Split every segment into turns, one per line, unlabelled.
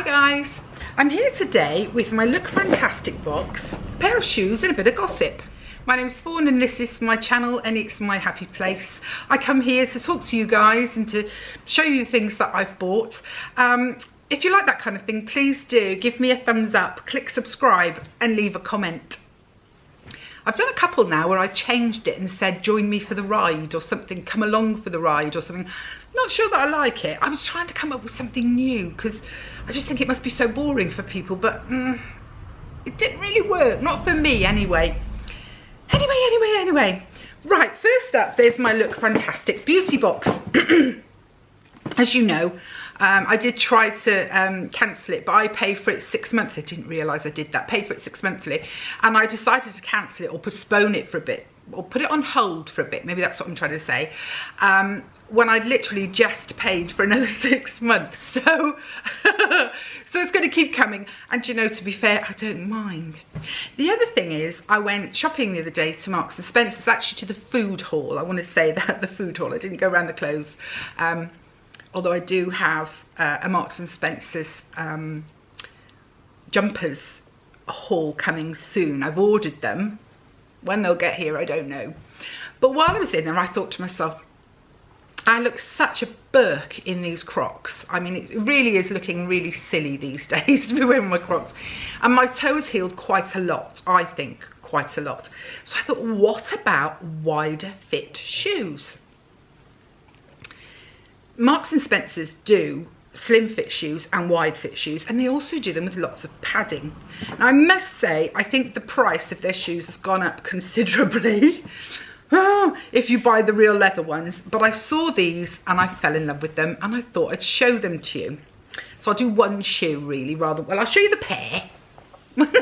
guys, I'm here today with my Look Fantastic box, a pair of shoes and a bit of gossip. My name's Fawn and this is my channel and it's my happy place. I come here to talk to you guys and to show you the things that I've bought. If you like that kind of thing, please do give me a thumbs up, click subscribe and leave a comment. I've done a couple now where I changed it and said join me for the ride or something, come along for the ride or something. Not sure that I like it. I was trying to come up with something new because I just think it must be so boring for people, but it didn't really work, not for me anyway. Anyway. Right, first up, there's my Look Fantastic beauty box. As you know, I did try to cancel it, but I pay for it 6 monthly. I didn't realise I did that, pay for it 6 monthly. And I decided to cancel it or postpone it for a bit, or put it on hold for a bit, maybe that's what I'm trying to say, when I'd literally just paid for another 6 months. So, so it's going to keep coming. And you know, to be fair, I don't mind. The other thing is, I went shopping the other day to Marks and Spencer's, actually to the food hall. I want to say that, the food hall. I didn't go around the clothes. Although I do have a Marks and Spencer's jumpers haul coming soon. I've ordered them. When they'll get here, I don't know. But while I was in there, I thought to myself, I look such a Burke in these Crocs. I mean, it really is looking really silly these days to be wearing my Crocs. And my toes healed quite a lot, I think, quite a lot. So I thought, what about wider fit shoes? Marks and Spencer's do slim fit shoes and wide fit shoes, and they also do them with lots of padding. Now I must say, I think the price of their shoes has gone up considerably if you buy the real leather ones, but I saw these and I fell in love with them and I thought I'd show them to you. So I'll do one shoe really, rather, well, I'll show you the pair but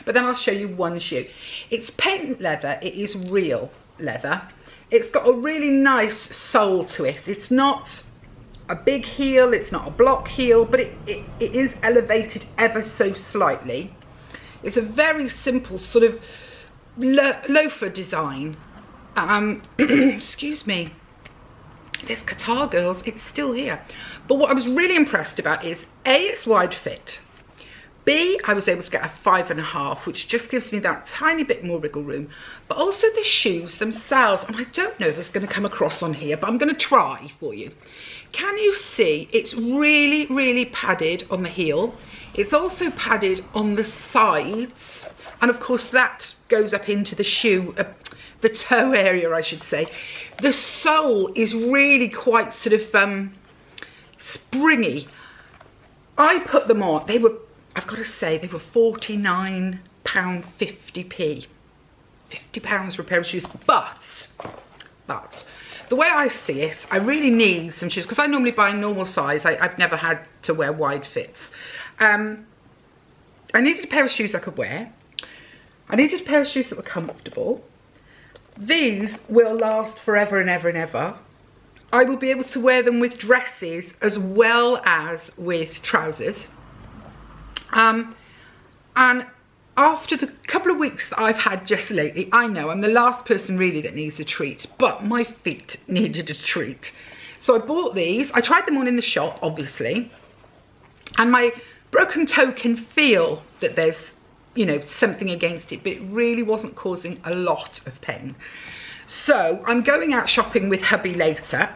then I'll show you one shoe. It's patent leather, it is real leather. It's got a really nice sole to it. It's not a big heel, it's not a block heel, but it is elevated ever so slightly. It's a very simple sort of loafer design. Excuse me, this Qatar girls, it's still here. But what I was really impressed about is A, it's wide fit. B, I was able to get a 5.5, which just gives me that tiny bit more wriggle room. But also the shoes themselves, and I don't know if it's going to come across on here, but I'm going to try for you. Can you see it's really, really padded on the heel? It's also padded on the sides. And of course that goes up into the shoe, the toe area, I should say. The sole is really quite sort of springy. I put them on, they were, I've got to say, they were £49.50p. £50 for a pair of shoes, but the way I see it, I really need some shoes because I normally buy normal size. I've never had to wear wide fits. I needed a pair of shoes I could wear. I needed a pair of shoes that were comfortable. These will last forever and ever and ever. I will be able to wear them with dresses as well as with trousers. And after the couple of weeks that I've had just lately, I know I'm the last person really that needs a treat, but my feet needed a treat. So I bought these. I tried them on in the shop, obviously, and my broken toe can feel that there's, you know, something against it, but it really wasn't causing a lot of pain. So I'm going out shopping with hubby later.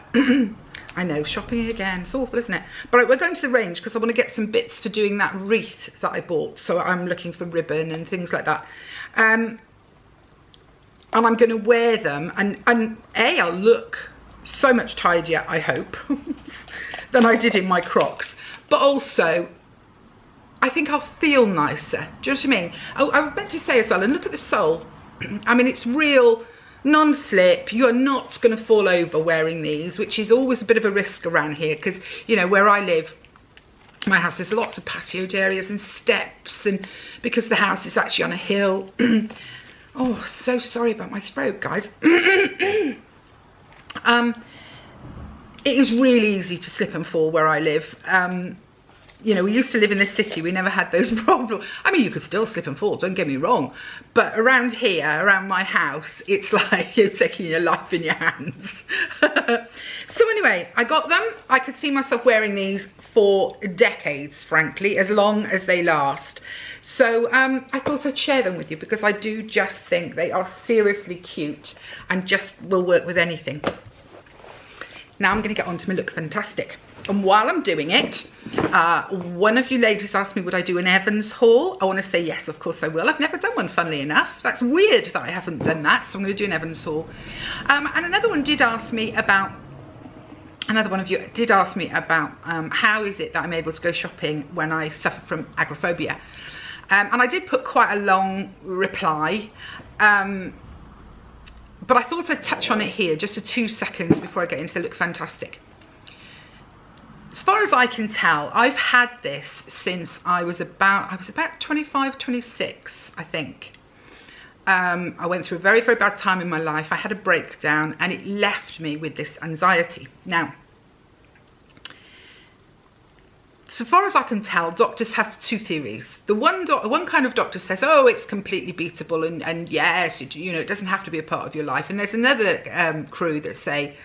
I know, shopping again, it's awful, isn't it? But right, we're going to the range because I want to get some bits for doing that wreath that I bought. So I'm looking for ribbon and things like that. And I'm going to wear them. And A, I'll look so much tidier, I hope, than I did in my Crocs. But also, I think I'll feel nicer. Do you know what I mean? I meant to say as well, and look at the sole. I mean, it's real non-slip. You're not going to fall over wearing these, which is always a bit of a risk around here because, you know, where I live, my house, there's lots of patioed areas and steps, and because the house is actually on a hill. Oh, so sorry about my throat, guys. It is really easy to slip and fall where I live. you know, we used to live in this city, we never had those problems. I mean, you could still slip and fall, don't get me wrong, but around here, around my house, it's like you're taking your life in your hands. So anyway, I got them. I could see myself wearing these for decades, frankly, as long as they last. So I thought I'd share them with you because I do just think they are seriously cute and just will work with anything. Now I'm going to get on to my Look Fantastic. And while I'm doing it, one of you ladies asked me, would I do an Evans haul? I want to say yes, of course I will. I've never done one, funnily enough. That's weird that I haven't done that, so I'm going to do an Evans haul. And another one did ask me about, another one of you did ask me about how is it that I'm able to go shopping when I suffer from agoraphobia. And I did put quite a long reply, but I thought I'd touch on it here just for 2 seconds before I get into the Look Fantastic. As far as I can tell, I've had this since I was about 25, 26, I think. I went through a very, very bad time in my life. I had a breakdown and it left me with this anxiety. Now, so far as I can tell, doctors have two theories. The one kind of doctor says, oh, it's completely beatable and yes, you know, it doesn't have to be a part of your life. And there's another crew that say,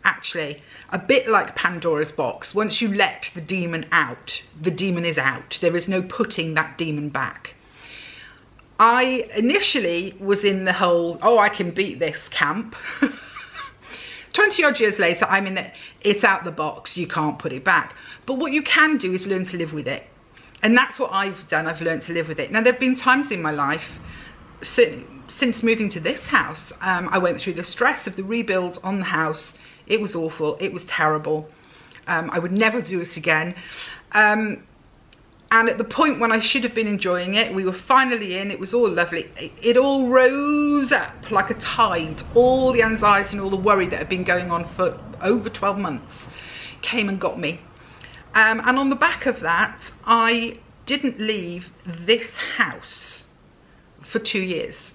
actually, a bit like Pandora's box, once you let the demon out, the demon is out. There is no putting that demon back. I initially was in the whole, oh, I can beat this camp. 20 odd years later, I'm in that it's out the box, you can't put it back. But what you can do is learn to live with it. And that's what I've done, I've learned to live with it. Now, there have been times in my life, since moving to this house, I went through the stress of the rebuild on the house. It was awful, it was terrible. I would never do it again. And at the point when I should have been enjoying it, we were finally in, it was all lovely. It all rose up like a tide. All the anxiety and all the worry that had been going on for over 12 months came and got me. And on the back of that, I didn't leave this house for 2 years.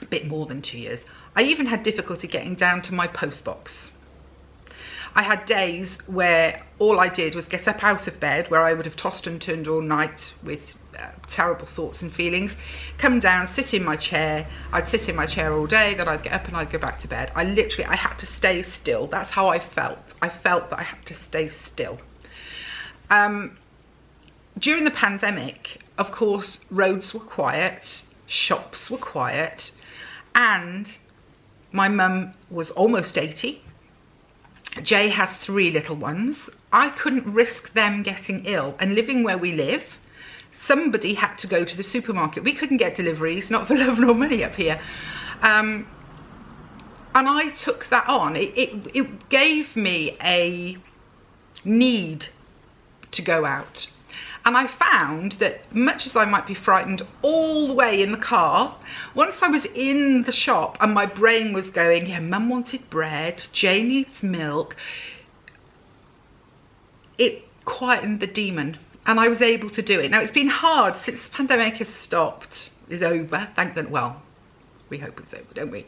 A bit more than 2 years. I even had difficulty getting down to my post box. I had days where all I did was get up out of bed, where I would have tossed and turned all night with terrible thoughts and feelings, come down, sit in my chair. I'd sit in my chair all day, then I'd get up and I'd go back to bed. I had to stay still. That's how I felt. I felt that I had to stay still. During the pandemic, of course, roads were quiet, shops were quiet, and my mum was almost 80. Jay has 3 little ones. I couldn't risk them getting ill, and living where we live, somebody had to go to the supermarket. We couldn't get deliveries, not for love nor money up here. And I took that on. It gave me a need to go out. And I found that much as I might be frightened all the way in the car, once I was in the shop and my brain was going, yeah, mum wanted bread, Jay needs milk, it quietened the demon and I was able to do it. Now, it's been hard since the pandemic has stopped, is over, thank goodness. Well, we hope it's over, don't we?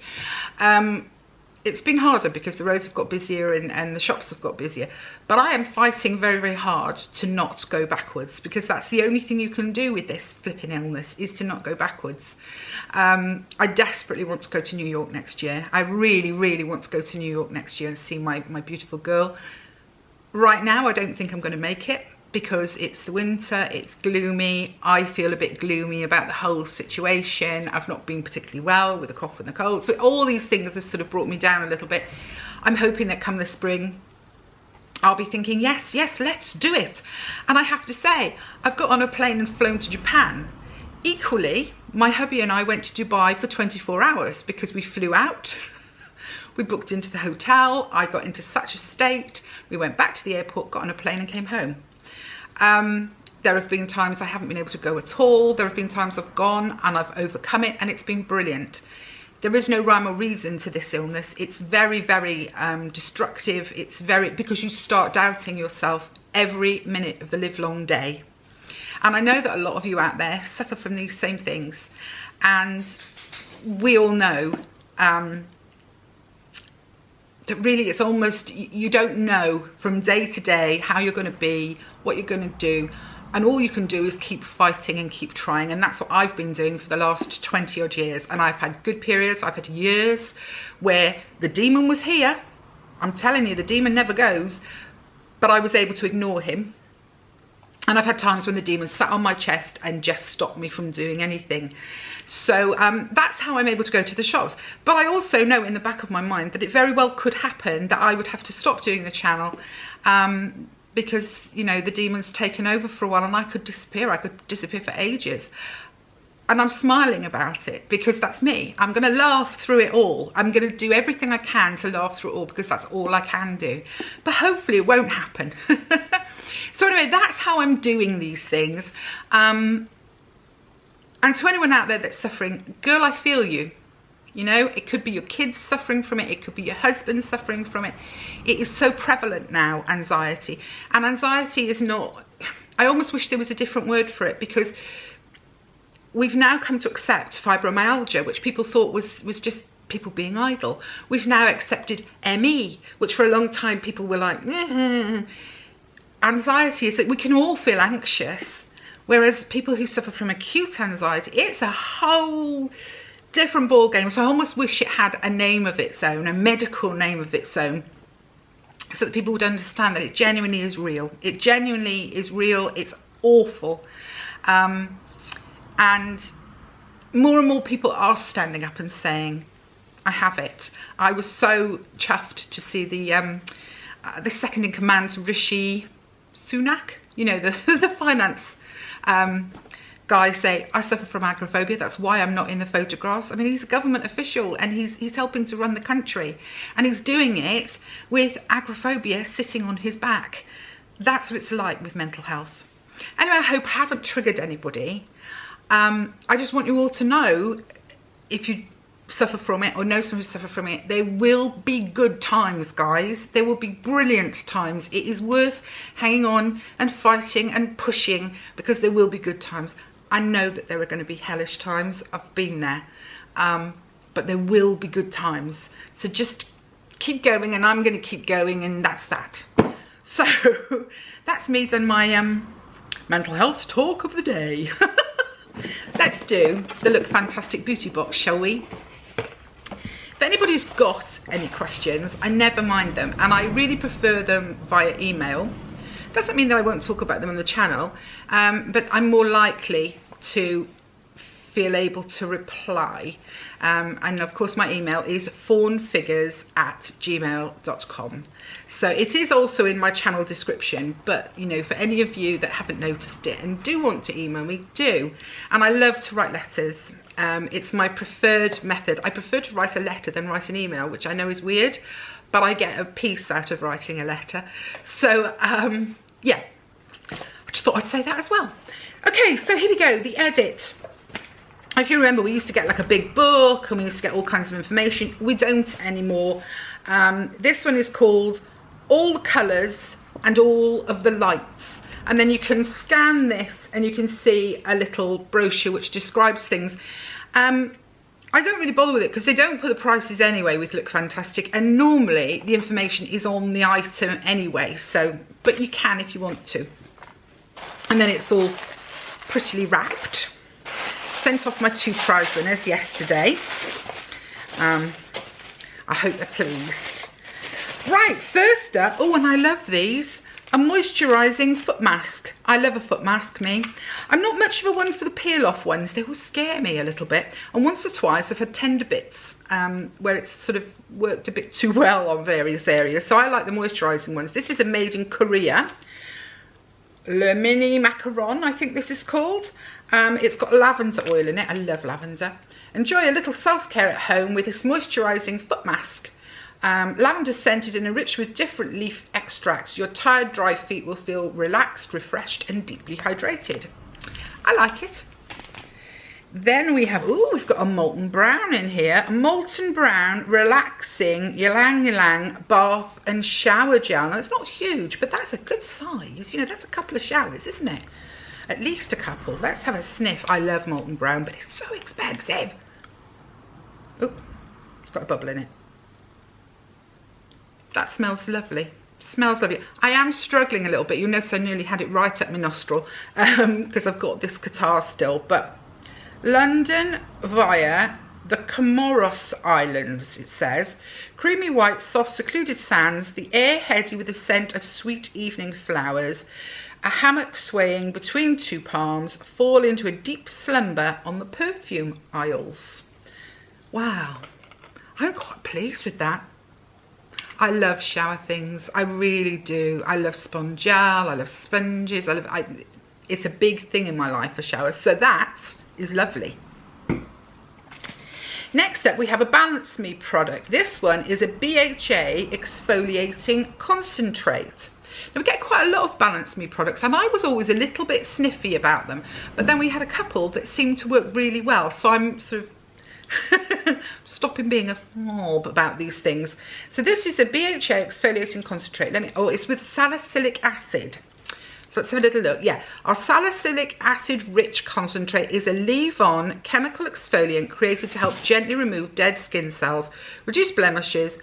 It's been harder because the roads have got busier and the shops have got busier. But I am fighting very, very hard to not go backwards, because that's the only thing you can do with this flipping illness, is to not go backwards. I desperately want to go to New York next year. I really, really want to go to New York next year and see my beautiful girl. Right now, I don't think I'm going to make it, because it's the winter, it's gloomy. I feel a bit gloomy about the whole situation. I've not been particularly well with a cough and a cold. So all these things have sort of brought me down a little bit. I'm hoping that come the spring, I'll be thinking, yes, yes, let's do it. And I have to say, I've got on a plane and flown to Japan. Equally, my hubby and I went to Dubai for 24 hours because we flew out. We booked into the hotel. I got into such a state. We went back to the airport, got on a plane and came home. There have been times I haven't been able to go at all. There have been times I've gone and I've overcome it, and it's been brilliant. There is no rhyme or reason to this illness. It's very, very destructive. It's because you start doubting yourself every minute of the livelong day. And I know that a lot of you out there suffer from these same things. And we all know that really it's almost, you don't know from day to day how you're going to be, what you're going to do, and all you can do is keep fighting and keep trying. And that's what I've been doing for the last 20 odd years. And I've had good periods, I've had years where the demon was here. I'm telling you, the demon never goes, but I was able to ignore him. And I've had times when the demon sat on my chest and just stopped me from doing anything. So that's how I'm able to go to the shops. But I also know in the back of my mind that it very well could happen that I would have to stop doing the channel because, you know, the demon's taken over for a while and I could disappear. I could disappear for ages. And I'm smiling about it because that's me. I'm going to laugh through it all. I'm going to do everything I can to laugh through it all because that's all I can do. But hopefully it won't happen. So anyway, that's how I'm doing these things. And to anyone out there that's suffering, girl, I feel you. You know, it could be your kids suffering from it. It could be your husband suffering from it. It is so prevalent now, anxiety. And anxiety is not, I almost wish there was a different word for it, because we've now come to accept fibromyalgia, which people thought was just people being idle. We've now accepted ME, which for a long time people were like, Anxiety is that we can all feel anxious, whereas people who suffer from acute anxiety, it's a whole different ball game. So I almost wish it had a name of its own, a medical name of its own, so that people would understand that it genuinely is real. It genuinely is real. It's awful. And more people are standing up and saying, I have it. I was so chuffed to see the second in command to Rishi Sunak, you know, the finance guy, say, I suffer from agoraphobia, that's why I'm not in the photographs. I mean, he's a government official and he's helping to run the country, and he's doing it with agoraphobia sitting on his back. That's what it's like with mental health. Anyway, I hope I haven't triggered anybody. I just want you all to know, if you suffer from it or know someone who suffer from it, there will be good times, guys. There will be brilliant times. It is worth hanging on and fighting and pushing, because there will be good times. I know that there are going to be hellish times. I've been there, but there will be good times. So just keep going, and I'm going to keep going, and that's that. So that's me done my mental health talk of the day. Let's do the Look Fantastic beauty box, shall we? If anybody's got any questions, I never mind them, and I really prefer them via email. Doesn't mean that I won't talk about them on the channel, but I'm more likely to feel able to reply. And of course my email is fawnfigures@gmail.com. So it is also in my channel description, but you know, for any of you that haven't noticed it and do want to email me, do. And I love to write letters. It's my preferred method. I prefer to write a letter than write an email, which I know is weird, but I get a peace out of writing a letter. So yeah, I just thought I'd say that as well. Okay, so here we go, the edit. If you remember, we used to get like a big book and we used to get all kinds of information. We don't anymore. This one is called All the Colours and All of the Lights. And then you can scan this and you can see a little brochure which describes things. I don't really bother with it because they don't put the prices anyway with Look Fantastic, and normally the information is on the item anyway, so, but you can if you want to. And then it's all prettily wrapped. Sent off my 2 prize winners yesterday. I hope they're pleased. Right, first up, oh, and I love these, a moisturising foot mask. I love a foot mask, me. I'm not much of a one for the peel off ones. They will scare me a little bit. And once or twice I've had tender bits where it's sort of worked a bit too well on various areas. So I like the moisturising ones. This is a made in Korea. Le Mini Macaron, I think this is called. It's got lavender oil in it. I love lavender. Enjoy a little self-care at home with this moisturising foot mask. Lavender scented and enriched with different leaf extracts. Your tired, dry feet will feel relaxed, refreshed and deeply hydrated. I like it. Then we have, ooh, we've got a molten brown in here. A molten brown, relaxing, Ylang bath and shower gel. Now, it's not huge, but that's a good size. You know, that's a couple of showers, isn't it? At least a couple. Let's have a sniff. I love molten brown, but it's so expensive. Oh, it's got a bubble in it. That smells lovely. Smells lovely. I am struggling a little bit. You'll notice I nearly had it right up my nostril because I've got this catarrh still. But London via the Comoros Islands, it says. Creamy white, soft, secluded sands, the air heady with the scent of sweet evening flowers, a hammock swaying between two palms, fall into a deep slumber on the perfume aisles. Wow, I'm quite pleased with that. I love shower things, I really do. I love spongelle, I love sponges, it's a big thing in my life for showers, so that is lovely. Next up, we have a Balance Me product. This one is a BHA Exfoliating Concentrate. Now, we get quite a lot of Balance Me products, and I was always a little bit sniffy about them, but then we had a couple that seemed to work really well, so I'm sort of stopping being a snob about these things. So this is a BHA Exfoliating Concentrate. It's with salicylic acid. So let's have a little look. Yeah, our salicylic acid rich concentrate is a leave-on chemical exfoliant created to help gently remove dead skin cells, reduce blemishes,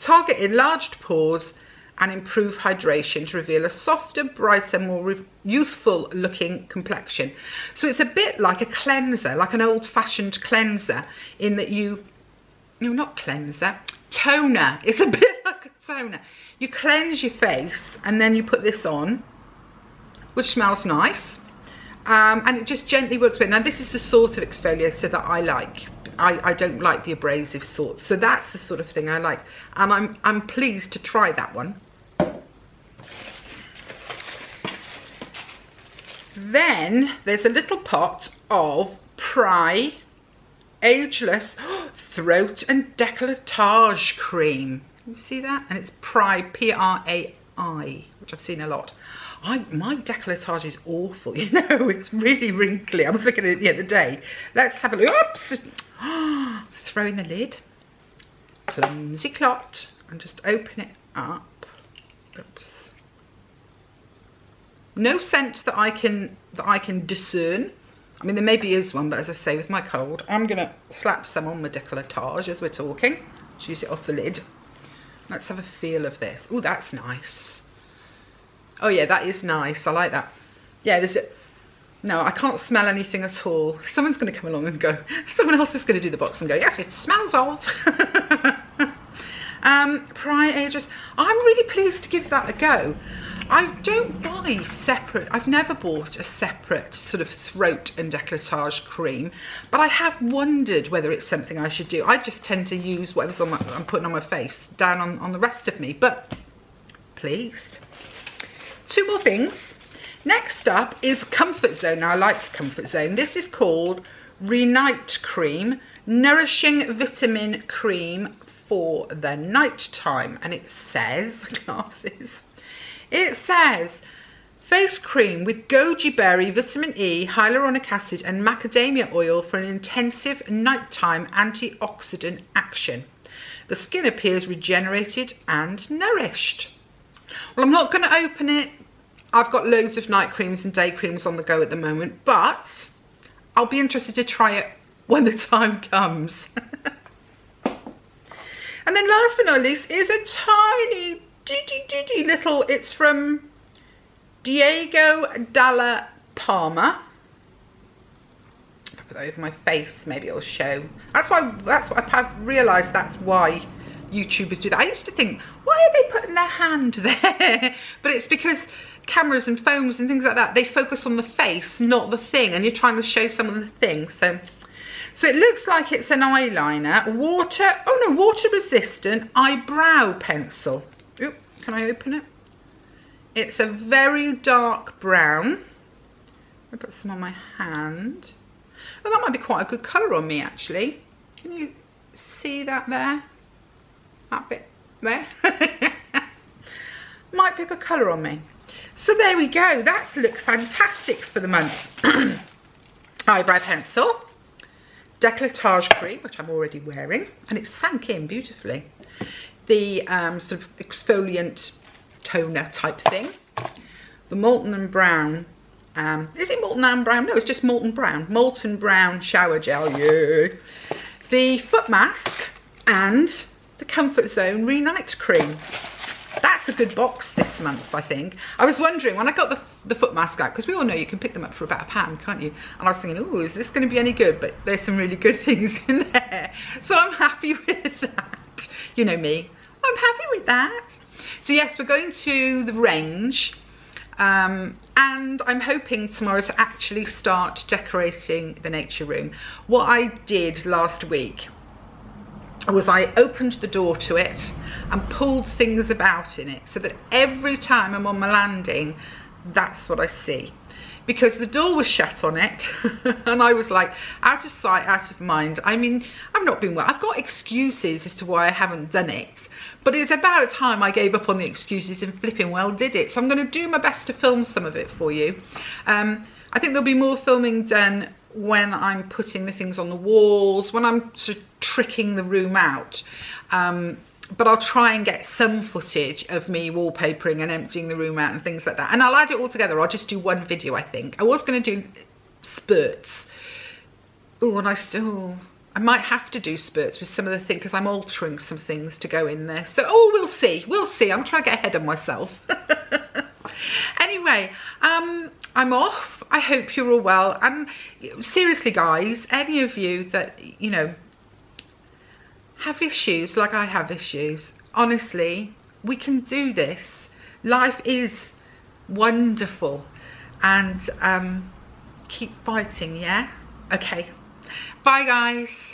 target enlarged pores, and improve hydration to reveal a softer, brighter, more youthful looking complexion. So it's a bit like a cleanser, like an old-fashioned cleanser, in that not cleanser, toner. It's a bit like a toner. You cleanse your face and then you put this on, which smells nice, and it just gently works with it. Now this is the sort of exfoliator that I like. I don't like the abrasive sort, so that's the sort of thing I like, and I'm pleased to try that one. Then there's a little pot of Pry Ageless Throat and Décolletage Cream. You see that? And it's Pry, P-R-A-I, which I've seen a lot. My décolletage is awful, you know, it's really wrinkly. I was looking at it the other day. Let's have a look. Oops! Throw in the lid. Clumsy clot. And just open it up. Oops. No scent that I can discern. I mean, there maybe is one, but as I say, with my cold, I'm going to slap some on my décolletage as we're talking. Just use it off the lid. Let's have a feel of this. Oh, that's nice. Oh yeah, that is nice. I like that. Yeah, no, I can't smell anything at all. Someone's going to come along and go, someone else is going to do the box and go, yes, it smells of. Pry Ageless. I'm really pleased to give that a go. I don't buy separate, I've never bought a separate sort of throat and décolletage cream, but I have wondered whether it's something I should do. I just tend to use whatever's I'm putting on my face down on the rest of me, but pleased. Two more things. Next up is Comfort Zone. Now I like Comfort Zone. This is called Renite Cream, Nourishing Vitamin Cream for the Night Time, and it says, glasses. It says, face cream with goji berry, vitamin E, hyaluronic acid and macadamia oil for an intensive nighttime antioxidant action. The skin appears regenerated and nourished. Well, I'm not going to open it. I've got loads of night creams and day creams on the go at the moment, but I'll be interested to try it when the time comes. And then last but not least is a tiny little, it's from Diego Dalla Palma. If I put that over my face, maybe it'll show. That's what I've realised, that's why YouTubers do that. I used to think, why are they putting their hand there? But it's because cameras and phones and things like that, they focus on the face, not the thing, and you're trying to show someone the thing. So it looks like it's an eyeliner, water resistant eyebrow pencil. Oop, can I open it? It's a very dark brown. I'll put some on my hand. Oh, that might be quite a good colour on me, actually. Can you see that there? That bit there. Might be a good colour on me. So there we go. That's looked fantastic for the month. Eyebrow pencil. Décolletage cream, which I'm already wearing, and it sank in beautifully. The sort of exfoliant toner type thing. The Molten and Brown. Is it Molten and Brown? No, it's just Molten Brown. Molten Brown shower gel. Yeah. The foot mask and the Comfort Zone Re-Night Cream. That's a good box this month, I think. I was wondering, when I got the foot mask out, because we all know you can pick them up for about £1, can't you? And I was thinking, oh, is this going to be any good? But there's some really good things in there. So I'm happy with that. You know me. I'm happy with that. So yes, we're going to the range. And I'm hoping tomorrow to actually start decorating the nature room. What I did last week was I opened the door to it and pulled things about in it so that every time I'm on my landing, that's what I see. Because the door was shut on it and I was like, out of sight, out of mind. I mean, I've not been well. I've got excuses as to why I haven't done it. But it's about time I gave up on the excuses and flipping well did it. So I'm going to do my best to film some of it for you. I think there'll be more filming done when I'm putting the things on the walls, when I'm sort of tricking the room out. But I'll try and get some footage of me wallpapering and emptying the room out and things like that. And I'll add it all together. I'll just do one video, I think. I was going to do spurts. Oh, and I might have to do spurts with some of the things because I'm altering some things to go in there. So, oh, we'll see. We'll see. I'm trying to get ahead of myself. Anyway, I'm off. I hope you're all well. And seriously, guys, any of you that, you know, have issues like I have issues, honestly, we can do this. Life is wonderful. And keep fighting, yeah? Okay. Bye, guys.